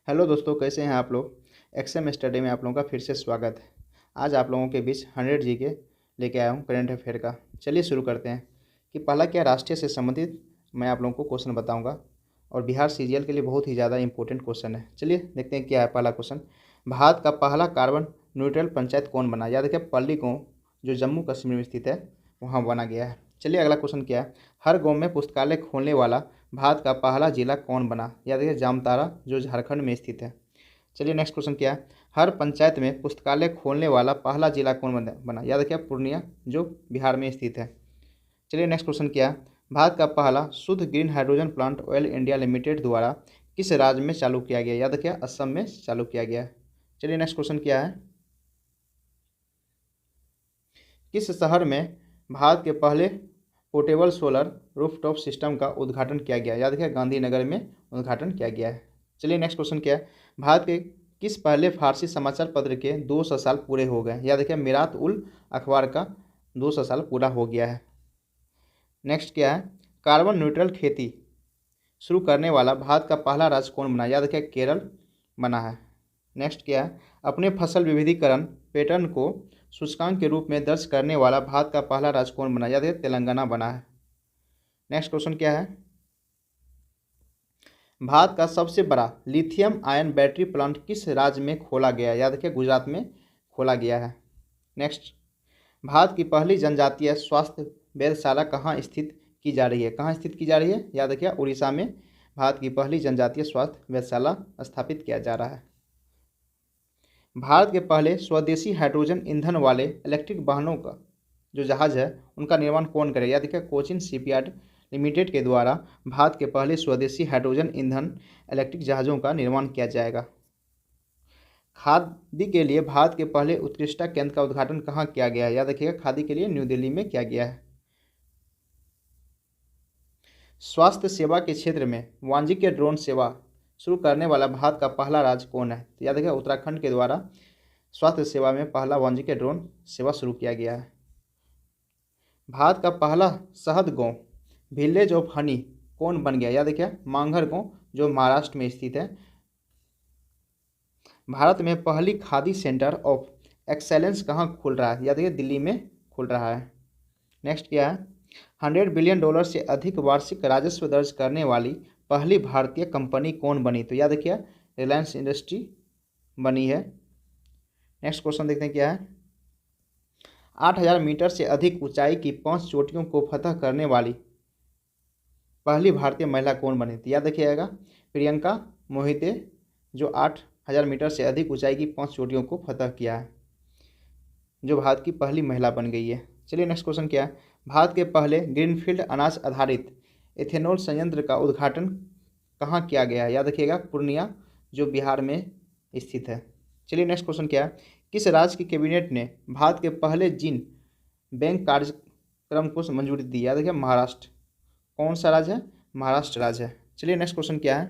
Hello दोस्तों, कैसे हैं आप लोग। एक्सएम स्टडी में आप लोगों का फिर से स्वागत है। आज आप लोगों के बीच 100 जी के लेके आया हूँ करंट अफेयर का। चलिए शुरू करते हैं कि पहला क्या राष्ट्रीय से संबंधित मैं आप लोगों को क्वेश्चन बताऊंगा और बिहार सीजीएल के लिए बहुत ही ज़्यादा इंपॉर्टेंट क्वेश्चन है। चलिए देखते हैं क्या है पहला क्वेश्चन। भारत का पहला कार्बन न्यूट्रल पंचायत कौन बना। याद रखिए पल्ली गाँव जो जम्मू कश्मीर में स्थित है वहाँ बना गया है। चलिए अगला क्वेश्चन क्या है। हर गाँव में पुस्तकालय खोलने वाला भारत का पहला जिला कौन बना। याद रखिए जामताड़ा जो झारखंड में स्थित है। चलिए नेक्स्ट क्वेश्चन क्या है। हर पंचायत में पुस्तकालय खोलने वाला पहला जिला कौन बना। याद रखिए पूर्णिया जो बिहार में स्थित है। चलिए नेक्स्ट क्वेश्चन क्या है। भारत का पहला शुद्ध green hydrogen plant oil India limited द्वारा किस राज्य में चालू किया गया। याद रखिए असम में चालू किया गया है। चलिए नेक्स्ट क्वेश्चन क्या है। किस शहर में भारत के पहले पोर्टेबल सोलर रूफटॉप सिस्टम का उद्घाटन किया गया। याद रखिए गांधीनगर में उद्घाटन किया गया है। चलिए नेक्स्ट क्वेश्चन क्या है। भारत के किस पहले फारसी समाचार पत्र के 200 साल पूरे हो गए। याद रखिए मिरात उल अखबार का 200 साल पूरा हो गया है। नेक्स्ट क्या है। कार्बन न्यूट्रल खेती शुरू करने वाला भारत का पहला राज्य कौन बना। याद रखिए केरल बना है। नेक्स्ट क्या है। अपने फसल विविधीकरण पैटर्न को सूचकांक के रूप में दर्ज करने वाला भारत का पहला राज्य कौन बना। याद रखिए तेलंगाना बना है। नेक्स्ट क्वेश्चन क्या है। भारत का सबसे बड़ा लिथियम आयन बैटरी प्लांट किस राज्य में खोला गया है। याद रखिए गुजरात में खोला गया है। नेक्स्ट। भारत की पहली जनजातीय स्वास्थ्य वेधशाला कहाँ स्थित की जा रही है। कहाँ स्थित की जा रही है। याद रखिए उड़ीसा में भारत की पहली जनजातीय स्वास्थ्य वेधशाला स्थापित किया जा रहा है। भारत के पहले स्वदेशी हाइड्रोजन ईंधन वाले इलेक्ट्रिक वाहनों का जो जहाज है उनका निर्माण कौन करेगा। याद रखिए कोचिन शिपयार्ड लिमिटेड के द्वारा भारत के पहले स्वदेशी हाइड्रोजन ईंधन इलेक्ट्रिक जहाज़ों का निर्माण किया जाएगा। खादी के लिए भारत के पहले उत्कृष्टता केंद्र का उद्घाटन कहाँ किया गया है। याद रखिएगा खादी के लिए न्यू दिल्ली में किया गया है। स्वास्थ्य सेवा के क्षेत्र में वाणिज्यिक ड्रोन सेवा शुरू करने वाला भारत का पहला राज्य कौन है। तो याद रखिएगा उत्तराखंड के द्वारा स्वास्थ्य सेवा में पहला वाणिज्यिक ड्रोन सेवा शुरू किया गया है। भारत का पहला शहद गांव विलेज ऑफ हनी कौन बन गया। याद रखिए मांगहर गांव जो महाराष्ट्र में स्थित है। भारत में पहली खादी सेंटर ऑफ एक्सेलेंस कहाँ खुल रहा है। याद रखिए दिल्ली में खुल रहा है। नेक्स्ट क्या है। $100 बिलियन से अधिक वार्षिक राजस्व दर्ज करने वाली पहली भारतीय कंपनी कौन बनी। तो याद रखिए रिलायंस इंडस्ट्री बनी है। नेक्स्ट क्वेश्चन देखते हैं क्या है। 8000 मीटर से अधिक ऊंचाई की 5 चोटियों को फतह करने वाली पहली भारतीय महिला कौन बनी थी। याद रखिएगा प्रियंका मोहिते जो 8000 मीटर से अधिक ऊंचाई की 5 चोटियों को फतह किया है, जो भारत की पहली महिला बन गई है। चलिए नेक्स्ट क्वेश्चन क्या है। भारत के पहले ग्रीनफील्ड अनाज आधारित एथेनॉल संयंत्र का उद्घाटन कहाँ किया गया है। याद रखिएगा पूर्णिया जो बिहार में स्थित है। चलिए नेक्स्ट क्वेश्चन क्या है। किस राज्य की कैबिनेट ने भारत के पहले जीन बैंक कार्यक्रम को मंजूरी दी। याद रखिए महाराष्ट्र। कौन सा राज्य है। महाराष्ट्र राज्य है। चलिए नेक्स्ट क्वेश्चन क्या है।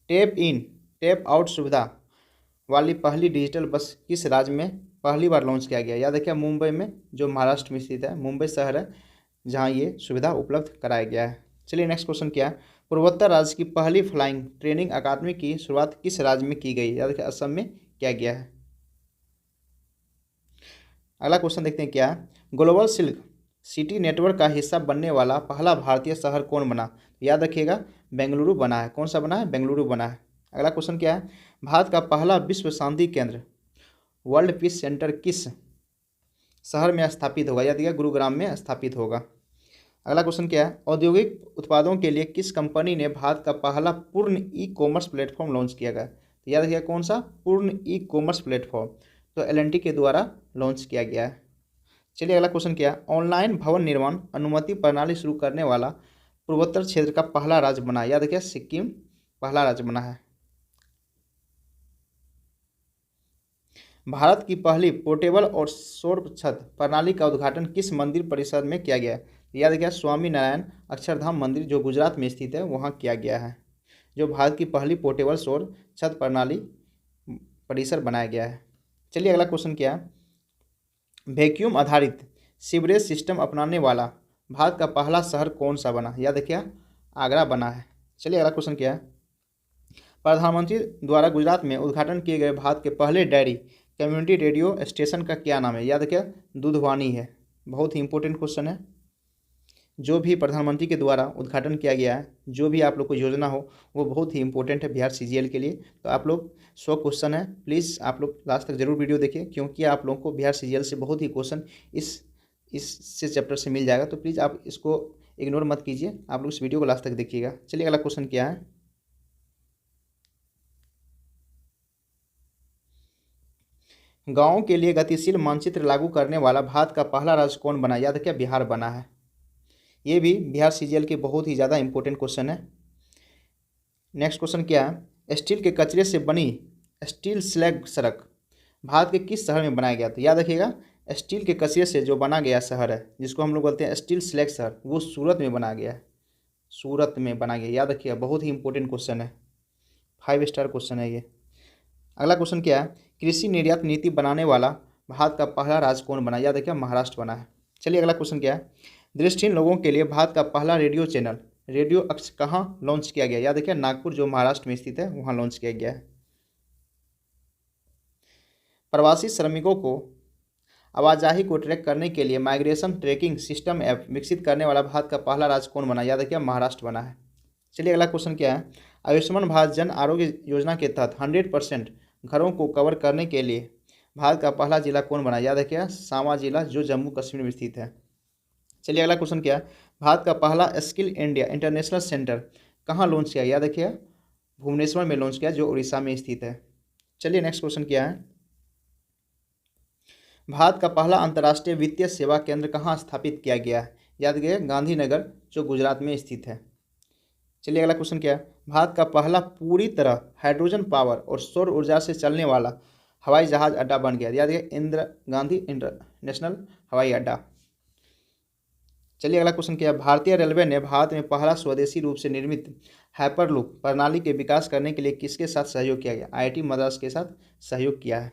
टैप इन टैप आउट सुविधा वाली पहली डिजिटल बस किस राज्य में पहली बार लॉन्च किया गया। याद रखिए मुंबई में जो महाराष्ट्र में स्थित है। मुंबई शहर है जहां ये सुविधा उपलब्ध कराया गया है। चलिए नेक्स्ट क्वेश्चन क्या है। पूर्वोत्तर राज्य की पहली फ्लाइंग ट्रेनिंग अकादमी की शुरुआत किस राज्य में की गई। याद रखिए असम में किया गया है। अगला क्वेश्चन देखते हैं क्या है। ग्लोबल सिल्क सिटी नेटवर्क का हिस्सा बनने वाला पहला भारतीय शहर कौन बना। याद रखिएगा बेंगलुरु बना है। कौन सा बना है। बेंगलुरु बना है। अगला क्वेश्चन क्या है। भारत का पहला विश्व शांति केंद्र वर्ल्ड पीस सेंटर किस शहर में स्थापित होगा। याद रखिएगा गुरुग्राम में स्थापित होगा। अगला क्वेश्चन क्या है। औद्योगिक उत्पादों के लिए किस कंपनी ने भारत का पहला पूर्ण ई कॉमर्स प्लेटफॉर्म लॉन्च किया गया। तो याद रखिएगा कौन सा पूर्ण ई कॉमर्स प्लेटफॉर्म तो L&T के द्वारा लॉन्च किया गया है। चलिए अगला क्वेश्चन क्या है। ऑनलाइन भवन निर्माण अनुमति प्रणाली शुरू करने वाला पूर्वोत्तर क्षेत्र का पहला राज्य बना। याद रखिए सिक्किम पहला राज्य बना है। भारत की पहली पोर्टेबल और सौर छत प्रणाली का उद्घाटन किस मंदिर परिसर में किया गया है। याद रखिए स्वामी नारायण अक्षरधाम मंदिर जो गुजरात में स्थित है वहाँ किया गया है, जो भारत की पहली पोर्टेबल सौर छत प्रणाली परिसर बनाया गया है। चलिए अगला क्वेश्चन क्या है। वैक्यूम आधारित सीवरेज सिस्टम अपनाने वाला भारत का पहला शहर कौन सा बना? याद रखिए आगरा बना है। चलिए अगला क्वेश्चन क्या है, प्रधानमंत्री द्वारा गुजरात में उद्घाटन किए गए भारत के पहले डेयरी कम्युनिटी रेडियो स्टेशन का क्या नाम है? याद रखिए दूधवानी है। बहुत ही इंपॉर्टेंट क्वेश्चन है। जो भी प्रधानमंत्री के द्वारा उद्घाटन किया गया है, जो भी आप लोग को योजना हो, वो बहुत ही इंपॉर्टेंट है बिहार सीजीएल के लिए। तो आप लोग 100 क्वेश्चन है, प्लीज़ आप लोग लास्ट तक जरूर वीडियो देखिए, क्योंकि आप लोगों को बिहार सीजीएल से बहुत ही क्वेश्चन इससे चैप्टर से मिल जाएगा। तो प्लीज़ आप इसको इग्नोर मत कीजिए, आप लोग इस वीडियो को लास्ट तक देखिएगा। चलिए अगला क्वेश्चन क्या है, गाँवों के लिए गतिशील मानचित्र लागू करने वाला भारत का पहला राज्य कौन बना? याद रखिए बिहार बना है। ये भी बिहार सीजीएल के बहुत ही ज़्यादा इंपॉर्टेंट क्वेश्चन है। नेक्स्ट क्वेश्चन क्या है, स्टील के कचरे से बनी स्टील स्लैग सड़क भारत के किस शहर में बनाया गया? तो याद रखिएगा स्टील के कचरे से जो बना गया शहर है, जिसको हम लोग बोलते हैं स्टील स्लैग शहर, वो सूरत में बनाया गया है। सूरत में बना गया, याद रखिएगा बहुत ही इंपॉर्टेंट क्वेश्चन है, 5 स्टार क्वेश्चन है ये। अगला क्वेश्चन क्या है, कृषि निर्यात नीति बनाने वाला भारत का पहला राज्य कौन बना? याद रखिएगा महाराष्ट्र बना है। चलिए अगला क्वेश्चन क्या है, दृष्टिहीन लोगों के लिए भारत का पहला रेडियो चैनल रेडियो अक्ष कहाँ लॉन्च किया गया? याद रखिए नागपुर, जो महाराष्ट्र में स्थित है, वहाँ लॉन्च किया गया है। प्रवासी श्रमिकों को आवाजाही को ट्रैक करने के लिए माइग्रेशन ट्रैकिंग सिस्टम ऐप विकसित करने वाला भारत का पहला राज्य कौन बना? याद रखिए महाराष्ट्र बना है। चलिए अगला क्वेश्चन क्या है, आयुष्मान भारत जन आरोग्य योजना के तहत 100% घरों को कवर करने के लिए भारत का पहला जिला कौन बना? याद रखिए सांबा जिला, जो जम्मू कश्मीर में स्थित है। चलिए अगला क्वेश्चन क्या है, भारत का पहला स्किल इंडिया इंटरनेशनल सेंटर कहाँ लॉन्च किया? याद रखिए भुवनेश्वर में लॉन्च किया, जो उड़ीसा में स्थित है। चलिए नेक्स्ट क्वेश्चन क्या है, भारत का पहला अंतर्राष्ट्रीय वित्तीय सेवा केंद्र कहाँ स्थापित किया गया है? याद रखिए गांधीनगर, जो गुजरात में स्थित है। चलिए अगला क्वेश्चन क्या है, भारत का पहला पूरी तरह हाइड्रोजन पावर और सौर ऊर्जा से चलने वाला हवाई जहाज अड्डा बन गया? याद रखिए इंदिरा गांधी इंटरनेशनल हवाई अड्डा। चलिए अगला क्वेश्चन क्या है, भारतीय रेलवे ने भारत में पहला स्वदेशी रूप से निर्मित हाइपरलूप प्रणाली के विकास करने के लिए किसके साथ सहयोग किया गया? आईआईटी मद्रास के साथ सहयोग किया है।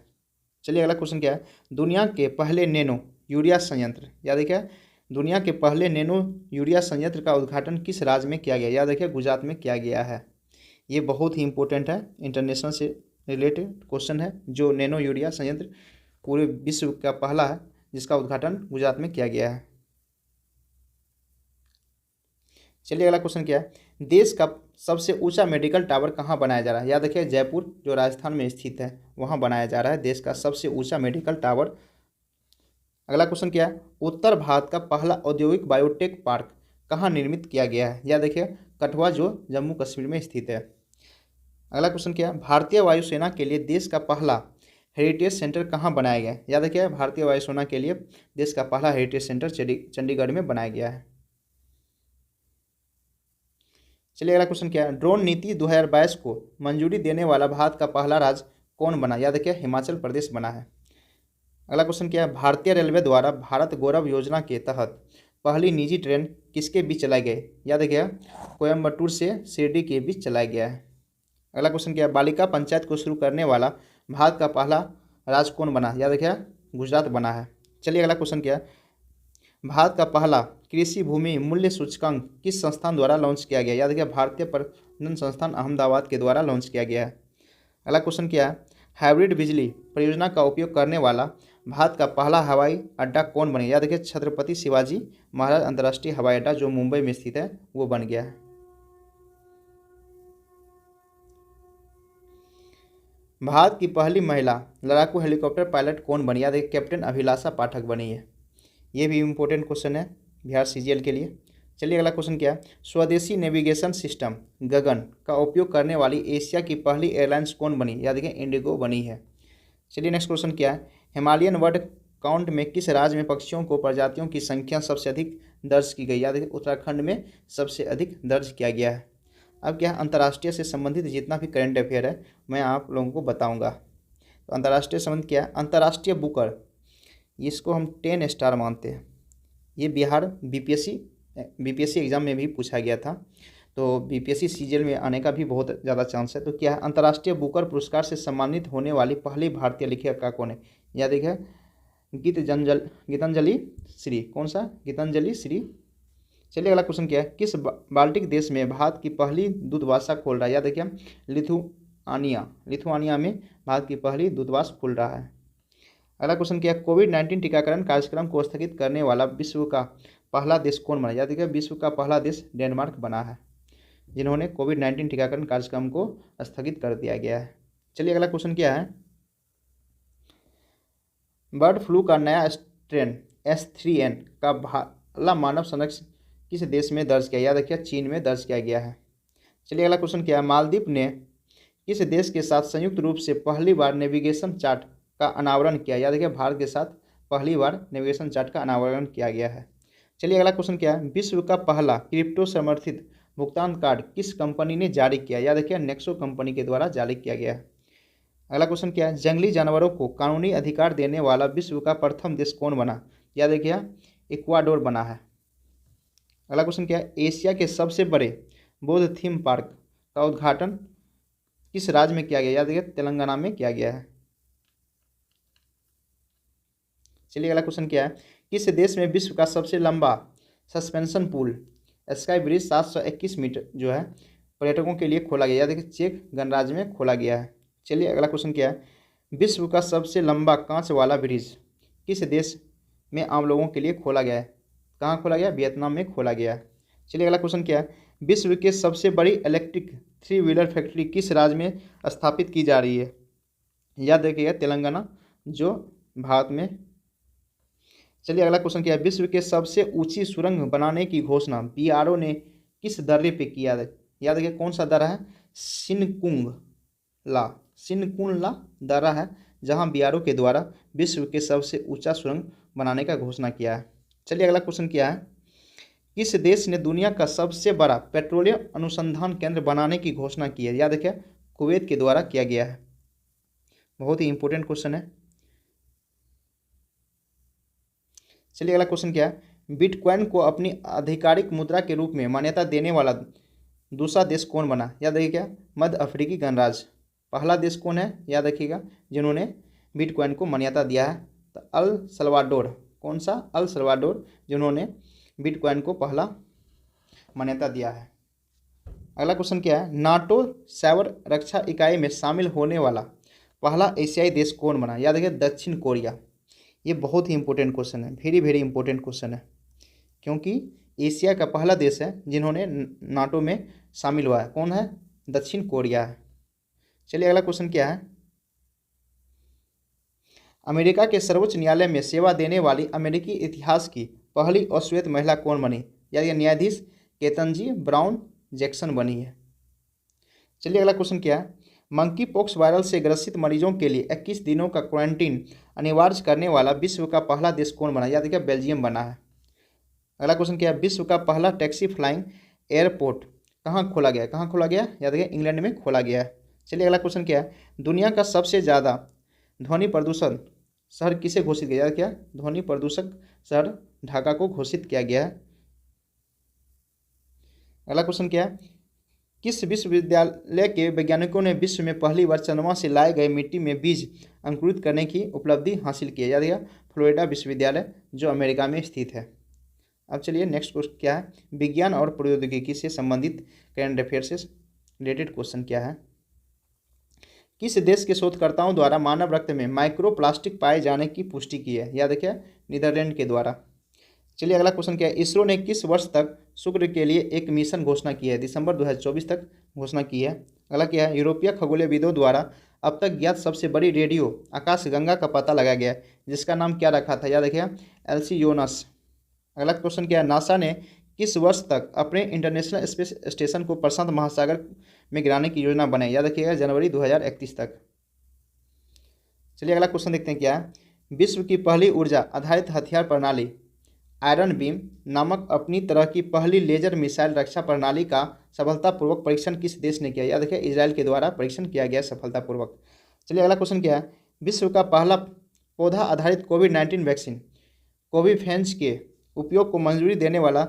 चलिए अगला क्वेश्चन क्या है, दुनिया के पहले नैनो यूरिया संयंत्र, याद रखिए दुनिया के पहले नैनो यूरिया संयंत्र का उद्घाटन किस राज्य में किया गया? याद रखिए गुजरात में किया गया है। ये बहुत ही इंपॉर्टेंट है, इंटरनेशनल से रिलेटेड क्वेश्चन है। जो नैनो यूरिया संयंत्र पूरे विश्व का पहला है, जिसका उद्घाटन गुजरात में किया गया है। चलिए अगला क्वेश्चन क्या है, देश का सबसे ऊंचा मेडिकल टावर कहाँ बनाया जा रहा है? याद रखिए जयपुर, जो राजस्थान में स्थित है, वहाँ बनाया जा रहा है देश का सबसे ऊंचा मेडिकल टावर। अगला क्वेश्चन क्या है, उत्तर भारत का पहला औद्योगिक बायोटेक पार्क कहाँ निर्मित किया गया है? याद रखिए कठुआ, जो जम्मू कश्मीर में स्थित है। अगला क्वेश्चन क्या है, भारतीय वायुसेना के लिए देश का पहला हेरिटेज सेंटर कहाँ बनाया गया है? याद रखिए भारतीय वायुसेना के लिए देश का पहला हेरिटेज सेंटर चंडीगढ़ में बनाया गया है। चलिए अगला क्वेश्चन क्या है, ड्रोन नीति 2022 को मंजूरी देने वाला भारत का पहला राज्य कौन बना? याद रखिए हिमाचल प्रदेश बना है। अगला क्वेश्चन क्या है, भारतीय रेलवे द्वारा भारत गौरव योजना के तहत पहली निजी ट्रेन किसके बीच चलाई गई? याद रखिए कोयम्बटूर से शिरडी के बीच चलाया गया है। अगला क्वेश्चन क्या है, बालिका पंचायत को शुरू करने वाला भारत का पहला राज्य कौन बना? याद रखिए गुजरात बना है। चलिए अगला क्वेश्चन क्या है, भारत का पहला कृषि भूमि मूल्य सूचकांक किस संस्थान द्वारा लॉन्च किया गया? याद रखिए भारतीय प्रबंधन संस्थान अहमदाबाद के द्वारा लॉन्च किया गया है। अगला क्वेश्चन क्या है, हाइब्रिड बिजली परियोजना का उपयोग करने वाला भारत का पहला हवाई अड्डा कौन बने? याद रखिए छत्रपति शिवाजी महाराज अंतर्राष्ट्रीय हवाई अड्डा, जो मुंबई में स्थित है, वो बन गया है। भारत की पहली महिला लड़ाकू हेलीकॉप्टर पायलट कौन बनी? याद रखिए कैप्टन अभिलाषा पाठक बनी है। ये भी इम्पोर्टेंट क्वेश्चन है बिहार सीजीएल के लिए। चलिए अगला क्वेश्चन क्या है, स्वदेशी नेविगेशन सिस्टम गगन का उपयोग करने वाली एशिया की पहली एयरलाइंस कौन बनी? याद रखिए इंडिगो बनी है। चलिए नेक्स्ट क्वेश्चन क्या है, हिमालयन बर्ड काउंट में किस राज्य में पक्षियों को प्रजातियों की संख्या सबसे अधिक दर्ज की गई? याद रखिए उत्तराखंड में सबसे अधिक दर्ज किया गया है। अब क्या है, अंतर्राष्ट्रीय से संबंधित जितना भी करंट अफेयर है मैं आप लोगों को बताऊंगा। तो अंतर्राष्ट्रीय संबंध क्या है, अंतर्राष्ट्रीय बुकर, इसको हम 10 स्टार मानते हैं। ये बिहार बीपीएससी एग्जाम में भी पूछा गया था, तो बीपीएससी सीजीएल में आने का भी बहुत ज़्यादा चांस है। तो क्या है, अंतर्राष्ट्रीय बुकर पुरस्कार से सम्मानित होने वाली पहली भारतीय लेखिका कौन है? याद रखिए गीतांजलि श्री, कौन सा? गीतांजलि श्री चलिए अगला क्वेश्चन क्या है, किस बाल्टिक देश में भारत की पहली दूतावास खोल रहा है? याद देखिए लिथुआनिया में भारत की पहली दूतावास खुल रहा है। अगला क्वेश्चन क्या है, कोविड-19 टीकाकरण कार्यक्रम को स्थगित करने वाला विश्व का पहला देश कौन बना? याद देखिए विश्व का पहला देश डेनमार्क बना है, जिन्होंने कोविड-19 टीकाकरण कार्यक्रम को स्थगित कर दिया गया है। चलिए अगला क्वेश्चन क्या है, बर्ड फ्लू का नया स्ट्रेन H3N का पहला मानव संरक्षण किस देश में दर्ज किया? याद रखिए चीन में दर्ज किया गया है। चलिए अगला क्वेश्चन क्या है, मालदीव ने किस देश के साथ संयुक्त रूप से पहली बार नेविगेशन चार्ट का अनावरण किया? याद रखिए भारत के साथ पहली बार नेविगेशन चार्ट का अनावरण किया गया है। चलिए अगला क्वेश्चन क्या है, विश्व का पहला क्रिप्टो समर्थित भुगतान कार्ड किस कंपनी ने जारी किया? याद रखिए नेक्सो कंपनी के द्वारा जारी किया गया है। अगला क्वेश्चन क्या है, जंगली जानवरों को कानूनी अधिकार देने वाला विश्व का प्रथम देश कौन बना? याद रखिए इक्वाडोर बना है। अगला क्वेश्चन क्या है, एशिया के सबसे बड़े बौद्ध थीम पार्क का उद्घाटन किस राज्य में किया गया? याद रखिए तेलंगाना में किया गया है। चलिए अगला क्वेश्चन क्या है, किस देश में विश्व का सबसे लंबा सस्पेंशन पुल स्काई ब्रिज 721 मीटर जो है पर्यटकों के लिए खोला गया? याद रखिए चेक गणराज्य में खोला गया है। चलिए अगला क्वेश्चन क्या है, विश्व का सबसे लंबा कांच वाला ब्रिज किस देश में आम लोगों के लिए खोला गया है? कहाँ खोला गया? वियतनाम में खोला गया है। चलिए अगला क्वेश्चन क्या है, विश्व के सबसे बड़ी इलेक्ट्रिक 3 व्हीलर फैक्ट्री किस राज्य में स्थापित की जा रही है? याद रखिएगा तेलंगाना जो भारत में। चलिए अगला क्वेश्चन क्या है, विश्व के सबसे ऊंची सुरंग बनाने की घोषणा BRO ने किस दर्रे पे किया है? याद रखिए कौन सा दर्रा है? सिनकुनला दर्रा है, जहां BRO के द्वारा विश्व के सबसे ऊंचा सुरंग बनाने का घोषणा किया है। चलिए अगला क्वेश्चन क्या है, किस देश ने दुनिया का सबसे बड़ा पेट्रोलियम अनुसंधान केंद्र बनाने की घोषणा की है? याद रखिए कुवैत के द्वारा किया गया है। बहुत ही इंपॉर्टेंट क्वेश्चन है। चलिए अगला क्वेश्चन क्या है, बिटकॉइन को अपनी आधिकारिक मुद्रा के रूप में मान्यता देने वाला दूसरा देश कौन बना? याद रखिए क्या मध्य अफ्रीकी गणराज्य। पहला देश कौन है? याद रखिएगा जिन्होंने बिटकॉइन को मान्यता दिया है तो अल सल्वाडोर। कौन सा? अल सल्वाडोर, जिन्होंने बिटकॉइन को पहला मान्यता दिया है। अगला क्वेश्चन क्या है, नाटो साइबर रक्षा इकाई में शामिल होने वाला पहला एशियाई देश कौन बना? याद रखिए दक्षिण कोरिया। ये बहुत ही इंपॉर्टेंट क्वेश्चन है, वेरी वेरी इंपॉर्टेंट क्वेश्चन है, क्योंकि एशिया का पहला देश है जिन्होंने नाटो में शामिल हुआ है। कौन है? दक्षिण कोरिया है। चलिए अगला क्वेश्चन क्या है, अमेरिका के सर्वोच्च न्यायालय में सेवा देने वाली अमेरिकी इतिहास की पहली अश्वेत महिला कौन बनी? यानी न्यायाधीश केतनजी ब्राउन जैक्सन बनी है। चलिए अगला क्वेश्चन क्या है, मंकी पॉक्स वायरस से ग्रसित मरीजों के लिए 21 दिनों का क्वारंटीन अनिवार्य करने वाला विश्व का पहला देश कौन बना? याद रखिए बेल्जियम बना है। अगला क्वेश्चन क्या है, विश्व का पहला टैक्सी फ्लाइंग एयरपोर्ट कहाँ खोला गया? कहाँ खोला गया? याद रखिए इंग्लैंड में खोला गया है। चलिए अगला क्वेश्चन क्या है, दुनिया का सबसे ज़्यादा ध्वनि प्रदूषण शहर किसे घोषित किया? क्या ध्वनि प्रदूषक शहर ढाका को घोषित किया गया है। अगला क्वेश्चन क्या है, किस विश्वविद्यालय के वैज्ञानिकों ने विश्व में पहली बार चंद्रमा से लाए गए मिट्टी में बीज अंकुरित करने की उपलब्धि हासिल की है? याद रखिएगा फ्लोरिडा विश्वविद्यालय जो अमेरिका में स्थित है। अब चलिए नेक्स्ट क्वेश्चन क्या है, विज्ञान और प्रौद्योगिकी से संबंधित करंट अफेयर से रिलेटेड क्वेश्चन क्या है, किस देश के शोधकर्ताओं द्वारा मानव रक्त में माइक्रोप्लास्टिक पाए जाने की पुष्टि की है? याद रखिए नीदरलैंड के द्वारा। चलिए अगला क्वेश्चन क्या है, इसरो ने किस वर्ष तक शुक्र के लिए एक मिशन घोषणा की है? दिसंबर 2024 तक घोषणा की है। अगला क्या है, यूरोपीय खगोलविदों द्वारा अब तक ज्ञात सबसे बड़ी रेडियो आकाशगंगा का पता लगाया गया जिसका नाम क्या रखा था? याद रखिए एल्सियोनस। अगला क्वेश्चन क्या है, नासा ने किस वर्ष तक अपने इंटरनेशनल स्पेस स्टेशन को प्रशांत महासागर में गिराने की योजना बनाई? याद रखिएगा जनवरी 2031 तक। चलिए अगला क्वेश्चन देखते हैं क्या है, विश्व की पहली ऊर्जा आधारित हथियार प्रणाली आयरन बीम नामक अपनी तरह की पहली लेजर मिसाइल रक्षा प्रणाली का सफलतापूर्वक परीक्षण किस देश ने किया? याद रखिए इजराइल के द्वारा परीक्षण किया गया सफलतापूर्वक। चलिए अगला क्वेश्चन क्या है, विश्व का पहला पौधा आधारित कोविड-19 वैक्सीन कोविफेंस के उपयोग को मंजूरी देने वाला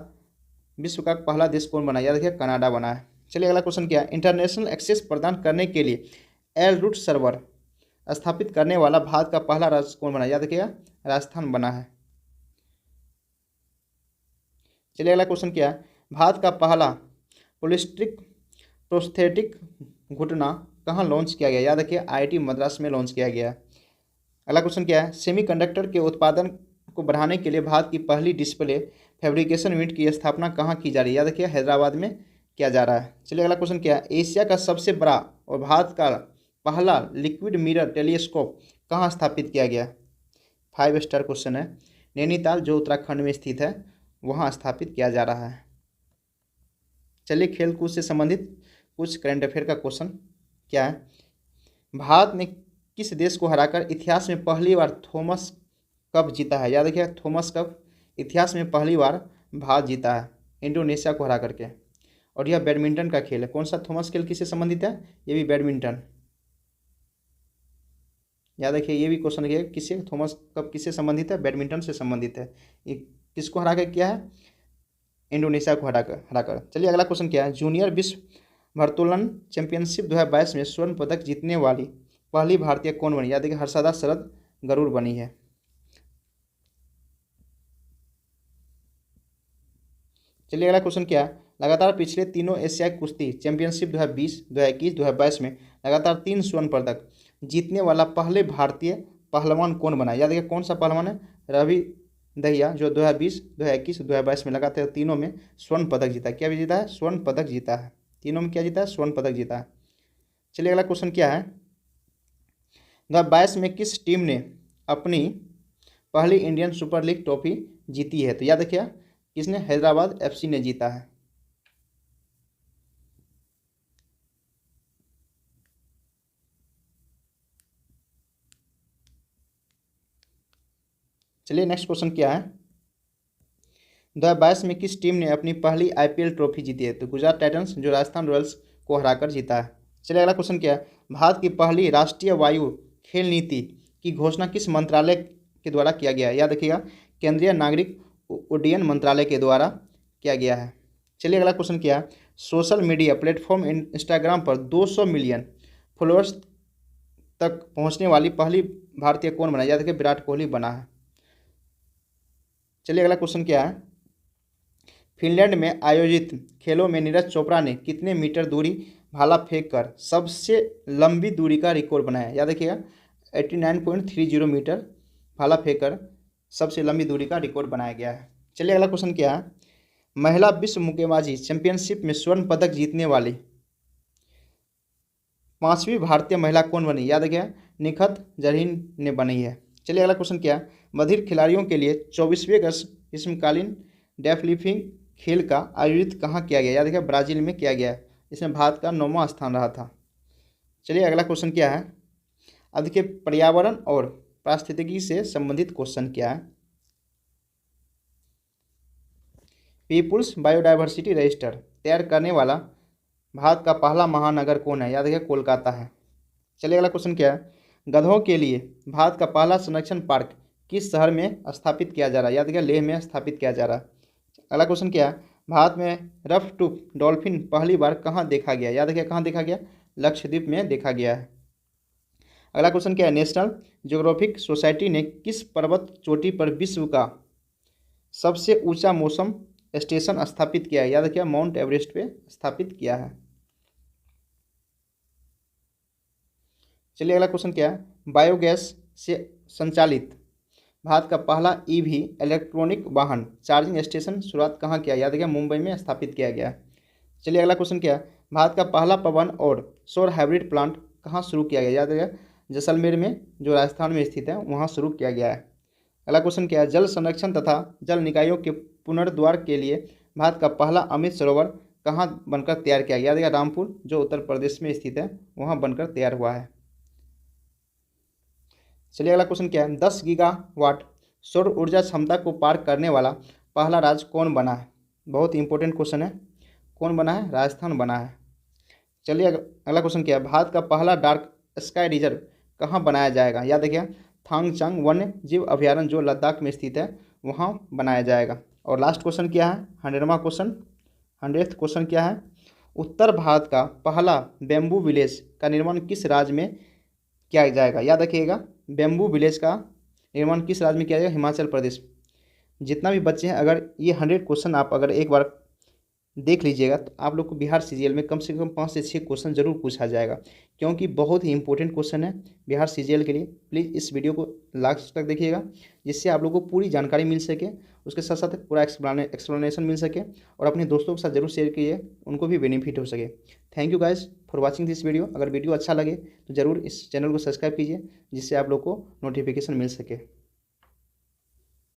विश्व का पहला देश कौन बना? याद रखिए कनाडा बना है। चलिए अगला क्वेश्चन क्या है, इंटरनेशनल एक्सेस प्रदान करने के लिए एल रूट सर्वर स्थापित करने वाला भारत का पहला राज्य कौन बना? याद रखिएगा राजस्थान बना है। चलिए अगला क्वेश्चन क्या है, भारत का पहला पोलिस्ट्रिक प्रोस्थेटिक घुटना कहाँ लॉन्च किया गया? याद रखिए IIT मद्रास में लॉन्च किया गया है। अगला क्वेश्चन क्या है, सेमीकंडक्टर के उत्पादन को बढ़ाने के लिए भारत की पहली डिस्प्ले फैब्रिकेशन यूनिट की स्थापना कहाँ की जा रही है? याद रखिए हैदराबाद में किया जा रहा है। चलिए अगला क्वेश्चन क्या है, एशिया का सबसे बड़ा और भारत का पहला लिक्विड मिरर टेलीस्कोप कहाँ स्थापित किया गया? 5 स्टार क्वेश्चन है। नैनीताल जो उत्तराखंड में स्थित है वहाँ स्थापित किया जा रहा है। चलिए खेल कूद से संबंधित कुछ करंट अफेयर का क्वेश्चन क्या है, भारत ने किस देश को हराकर इतिहास में पहली बार थॉमस कप जीता है? याद रखिए थॉमस कप इतिहास में पहली बार भारत जीता है इंडोनेशिया को हरा करके। और यह बैडमिंटन का खेल है। कौन सा थॉमस खेल किससे संबंधित है? ये भी बैडमिंटन। याद रखिए ये भी क्वेश्चन है, किससे थॉमस कप किससे संबंधित है? बैडमिंटन से संबंधित है। ये किसको हरा कर किया है? इंडोनेशिया को हराकर। चलिए अगला क्वेश्चन क्या है, जूनियर विश्व भारोत्तोलन चैंपियनशिप 2022 में स्वर्ण पदक जीतने वाली पहली भारतीय कौन बनी? याद रखिए हर्षदा शरद गरुड़ बनी है। चलिए अगला क्वेश्चन क्या है, लगातार पिछले तीनों एशियाई कुश्ती चैंपियनशिप 2020, 2021, 2022 में लगातार 3 स्वर्ण पदक जीतने वाला पहले भारतीय पहलवान कौन बना? याद रखिए कौन सा पहलवान है? रवि दहिया, जो 2020, 2021, 2022 में लगातार तीनों में स्वर्ण पदक जीता है। क्या भी जीता है? स्वर्ण पदक जीता है। तीनों में क्या जीता है? स्वर्ण पदक जीता है। चलिए अगला क्वेश्चन क्या है, 2022 में किस टीम ने अपनी पहली इंडियन सुपर लीग ट्रॉफी जीती है? तो याद रखिए किसने? हैदराबाद FC ने जीता है। चलिए नेक्स्ट क्वेश्चन क्या है, 2022 में किस टीम ने अपनी पहली IPL ट्रॉफी जीती है? तो गुजरात टाइटंस, जो राजस्थान रॉयल्स को हराकर जीता है। चलिए अगला क्वेश्चन क्या है, भारत की पहली राष्ट्रीय वायु खेल नीति की घोषणा किस मंत्रालय के द्वारा किया गया है? याद रखिएगा केंद्रीय नागरिक उड्डयन मंत्रालय के द्वारा किया गया है। चलिए अगला क्वेश्चन क्या है, सोशल मीडिया प्लेटफॉर्म इंस्टाग्राम पर 200 मिलियन फॉलोअर्स तक पहुंचने वाली पहली भारतीय कौन बना? याद रखिए विराट कोहली बना है। चलिए अगला क्वेश्चन क्या है, फिनलैंड में आयोजित खेलों में नीरज चोपड़ा ने कितने मीटर दूरी भाला फेंक कर सबसे लंबी दूरी का रिकॉर्ड बनाया? याद रखिएगा 89.30 मीटर भाला फेंक कर सबसे लंबी दूरी का रिकॉर्ड बनाया गया है। चलिए अगला क्वेश्चन क्या है, महिला विश्व मुक्केबाजी चैंपियनशिप में स्वर्ण पदक जीतने वाली 5वीं भारतीय महिला कौन बनी? याद रखिएगा निखत जरीन ने बनी है। चलिए अगला क्वेश्चन क्या है, बधिर खिलाड़ियों के लिए 24वें ग्रीष्मकालीन डेफलिफ्टिंग खेल का आयोजित कहाँ किया गया? याद रखिए ब्राजील में किया गया। इसमें भारत का 9वां स्थान रहा था। चलिए अगला क्वेश्चन क्या है, अब देखिए पर्यावरण और पारिस्थितिकी से संबंधित क्वेश्चन क्या है, पीपुल्स बायोडाइवर्सिटी रजिस्टर तैयार करने वाला भारत का पहला महानगर कौन है? याद रखिए कोलकाता है। चलिए अगला क्वेश्चन क्या है, गधों के लिए भारत का पहला संरक्षण पार्क किस शहर में स्थापित किया जा रहा है? याद रखिए लेह में स्थापित किया जा रहा है। अगला क्वेश्चन क्या है, भारत में रफ टूफ डॉल्फिन पहली बार कहाँ देखा गया? याद रखिए कहाँ देखा गया? लक्षद्वीप में देखा गया है। अगला क्वेश्चन क्या है, नेशनल ज्योग्राफिक सोसाइटी ने किस पर्वत चोटी पर विश्व का सबसे ऊंचा मौसम स्टेशन स्थापित किया है? याद रखिए माउंट एवरेस्ट पे स्थापित किया है। चलिए अगला क्वेश्चन क्या है, बायोगैस से संचालित भारत का पहला EV इलेक्ट्रॉनिक वाहन चार्जिंग स्टेशन शुरुआत कहाँ किया? याद रखिए मुंबई में स्थापित किया गया। चलिए अगला क्वेश्चन क्या है, भारत का पहला पवन और सौर हाइब्रिड प्लांट कहाँ शुरू किया गया? याद रखिए जैसलमेर में, जो राजस्थान में स्थित है, वहाँ शुरू किया गया है। अगला क्वेश्चन क्या है, जल संरक्षण तथा जल निकायों के पुनर्द्वार के लिए भारत का पहला अमृत सरोवर कहाँ बनकर तैयार किया गया? याद रखिए रामपुर, जो उत्तर प्रदेश में स्थित है, वहाँ बनकर तैयार हुआ है। चलिए अगला क्वेश्चन क्या है, 10 गीगावाट सौर ऊर्जा क्षमता को पार करने वाला पहला राज्य कौन बना है? बहुत इंपॉर्टेंट क्वेश्चन है, कौन बना है? राजस्थान बना है। चलिए अगला क्वेश्चन क्या है, भारत का पहला डार्क स्काई रिजर्व कहाँ बनाया जाएगा? याद रखिए थांगचांग वन्य जीव अभ्यारण्य, जो लद्दाख में स्थित है, वहाँ बनाया जाएगा। और लास्ट क्वेश्चन क्या है, 100वां क्वेश्चन, 100th क्वेश्चन क्या है, उत्तर भारत का पहला बैम्बू विलेज का निर्माण किस राज्य में किया जाएगा? याद रखिएगा बैम्बू विलेज का निर्माण किस राज्य में किया जाएगा? हिमाचल प्रदेश। जितना भी बच्चे हैं, अगर ये 100 क्वेश्चन आप अगर एक बार देख लीजिएगा तो आप लोग को बिहार सीजीएल में कम से कम 5 से 6 क्वेश्चन जरूर पूछा जाएगा, क्योंकि बहुत ही इंपॉर्टेंट क्वेश्चन है बिहार सीजीएल के लिए। प्लीज़ इस वीडियो को लास्ट तक देखिएगा, जिससे आप लोग को पूरी जानकारी मिल सके, उसके साथ साथ पूरा एक्सप्लेनेशन मिल सके, और अपने दोस्तों के साथ जरूर शेयर कीजिए, उनको भी बेनिफिट हो सके। Thank you guys for watching this video. अगर वीडियो अच्छा लगे तो ज़रूर इस चैनल को सब्सक्राइब कीजिए, जिससे आप लोग को नोटिफिकेशन मिल सके।